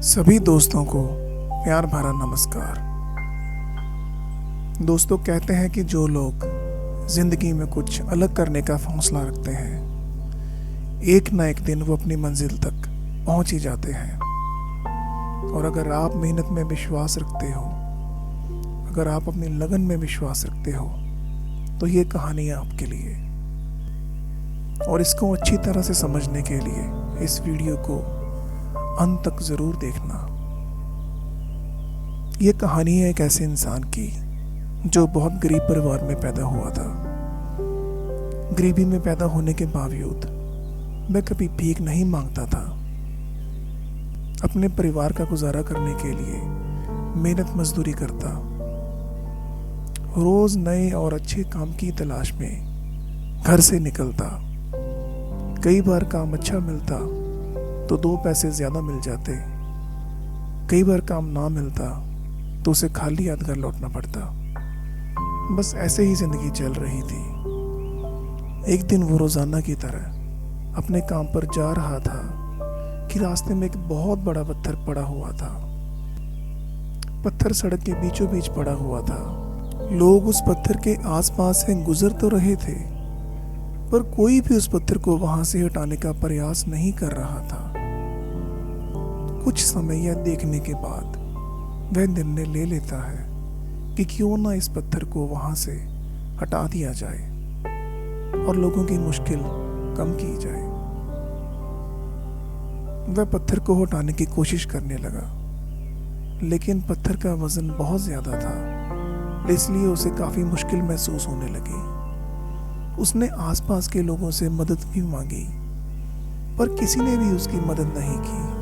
सभी दोस्तों को प्यार भरा नमस्कार। दोस्तों, कहते हैं कि जो लोग जिंदगी में कुछ अलग करने का हौसला रखते हैं, एक ना एक दिन वो अपनी मंजिल तक पहुंच ही जाते हैं। और अगर आप मेहनत में विश्वास रखते हो, अगर आप अपनी लगन में विश्वास रखते हो, तो ये कहानी है आपके लिए। और इसको अच्छी तरह से समझने के लिए इस वीडियो को अंत तक जरूर देखना। ये कहानी है एक ऐसे इंसान की जो बहुत गरीब परिवार में पैदा हुआ था। गरीबी में पैदा होने के बावजूद वह कभी भीख नहीं मांगता था। अपने परिवार का गुजारा करने के लिए मेहनत मजदूरी करता, रोज नए और अच्छे काम की तलाश में घर से निकलता। कई बार काम अच्छा मिलता तो 2 पैसे ज्यादा मिल जाते, कई बार काम ना मिलता तो उसे खाली हाथ घर लौटना पड़ता। बस ऐसे ही जिंदगी चल रही थी। एक दिन वो रोजाना की तरह अपने काम पर जा रहा था कि रास्ते में एक बहुत बड़ा पत्थर पड़ा हुआ था। पत्थर सड़क के बीचों बीच पड़ा हुआ था। लोग उस पत्थर के आसपास से गुजर तो रहे थे, पर कोई भी उस पत्थर को वहां से हटाने का प्रयास नहीं कर रहा था। कुछ समय यह देखने के बाद वह निर्णय ले लेता है कि क्यों ना इस पत्थर को वहां से हटा दिया जाए और लोगों की मुश्किल कम की जाए। वह पत्थर को हटाने की कोशिश करने लगा, लेकिन पत्थर का वजन बहुत ज्यादा था, इसलिए उसे काफी मुश्किल महसूस होने लगी। उसने आसपास के लोगों से मदद भी मांगी, पर किसी ने भी उसकी मदद नहीं की।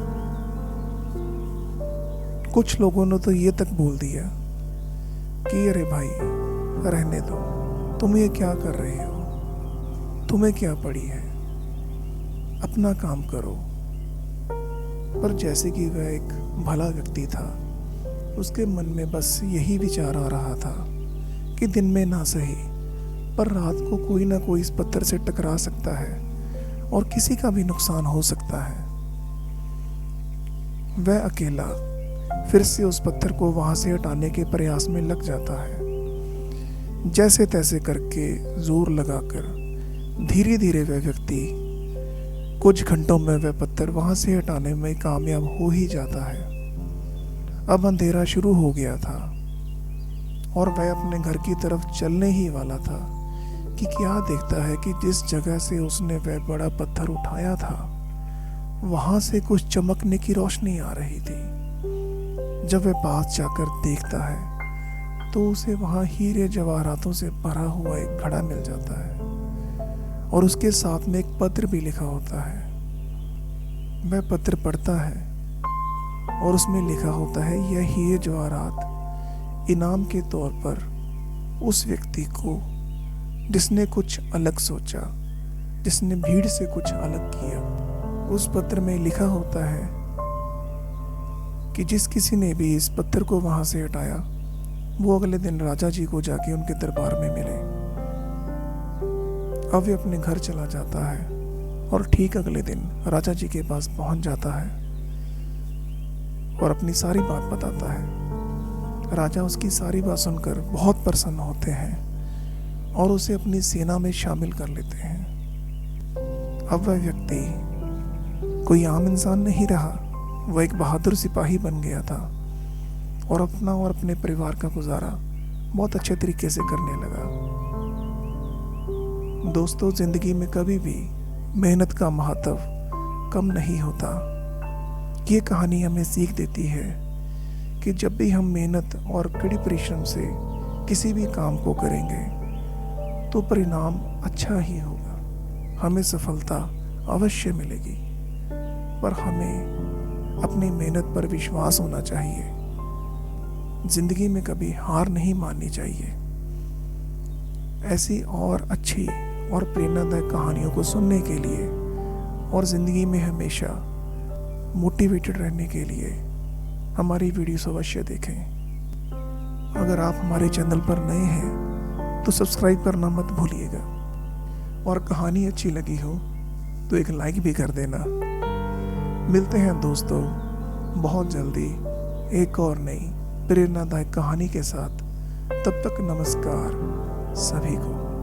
कुछ लोगों ने तो ये तक बोल दिया कि अरे भाई, रहने दो, तुम ये क्या कर रहे हो, तुम्हें क्या पड़ी है, अपना काम करो। पर जैसे कि वह एक भला व्यक्ति था, उसके मन में बस यही विचार आ रहा था कि दिन में ना सही, पर रात को कोई ना कोई इस पत्थर से टकरा सकता है और किसी का भी नुकसान हो सकता है। वह अकेला फिर से उस पत्थर को वहां से हटाने के प्रयास में लग जाता है। जैसे तैसे करके जोर लगाकर धीरे धीरे वह व्यक्ति कुछ घंटों में वह पत्थर वहां से हटाने में कामयाब हो ही जाता है। अब अंधेरा शुरू हो गया था और वह अपने घर की तरफ चलने ही वाला था कि क्या देखता है कि जिस जगह से उसने वह बड़ा पत्थर उठाया था, वहां से कुछ चमकने की रोशनी आ रही थी। जब वह पास जाकर देखता है तो उसे वहां हीरे जवाहरातों से भरा हुआ एक घड़ा मिल जाता है और उसके साथ में एक पत्र भी लिखा होता है। वह पत्र पढ़ता है और उसमें लिखा होता है, यह हीरे जवाहरात इनाम के तौर पर उस व्यक्ति को जिसने कुछ अलग सोचा, जिसने भीड़ से कुछ अलग किया। उस पत्र में लिखा होता है कि जिस किसी ने भी इस पत्थर को वहां से हटाया, वो अगले दिन राजा जी को जाके उनके दरबार में मिले। अब वह अपने घर चला जाता है और ठीक अगले दिन राजा जी के पास पहुंच जाता है और अपनी सारी बात बताता है। राजा उसकी सारी बात सुनकर बहुत प्रसन्न होते हैं और उसे अपनी सेना में शामिल कर लेते हैं। अब वह व्यक्ति कोई आम इंसान नहीं रहा, वह एक बहादुर सिपाही बन गया था और अपना और अपने परिवार का गुजारा बहुत अच्छे तरीके से करने लगा। दोस्तों, जिंदगी में कभी भी मेहनत का महत्व कम नहीं होता। ये कहानी हमें सीख देती है कि जब भी हम मेहनत और कड़ी परिश्रम से किसी भी काम को करेंगे तो परिणाम अच्छा ही होगा, हमें सफलता अवश्य मिलेगी। पर हमें अपनी मेहनत पर विश्वास होना चाहिए। जिंदगी में कभी हार नहीं माननी चाहिए। ऐसी और अच्छी और प्रेरणादायक कहानियों को सुनने के लिए और जिंदगी में हमेशा मोटिवेटेड रहने के लिए हमारी वीडियोस अवश्य देखें। अगर आप हमारे चैनल पर नए हैं तो सब्सक्राइब करना मत भूलिएगा, और कहानी अच्छी लगी हो तो एक लाइक भी कर देना। मिलते हैं दोस्तों बहुत जल्दी एक और नई प्रेरणादायक कहानी के साथ। तब तक नमस्कार सभी को।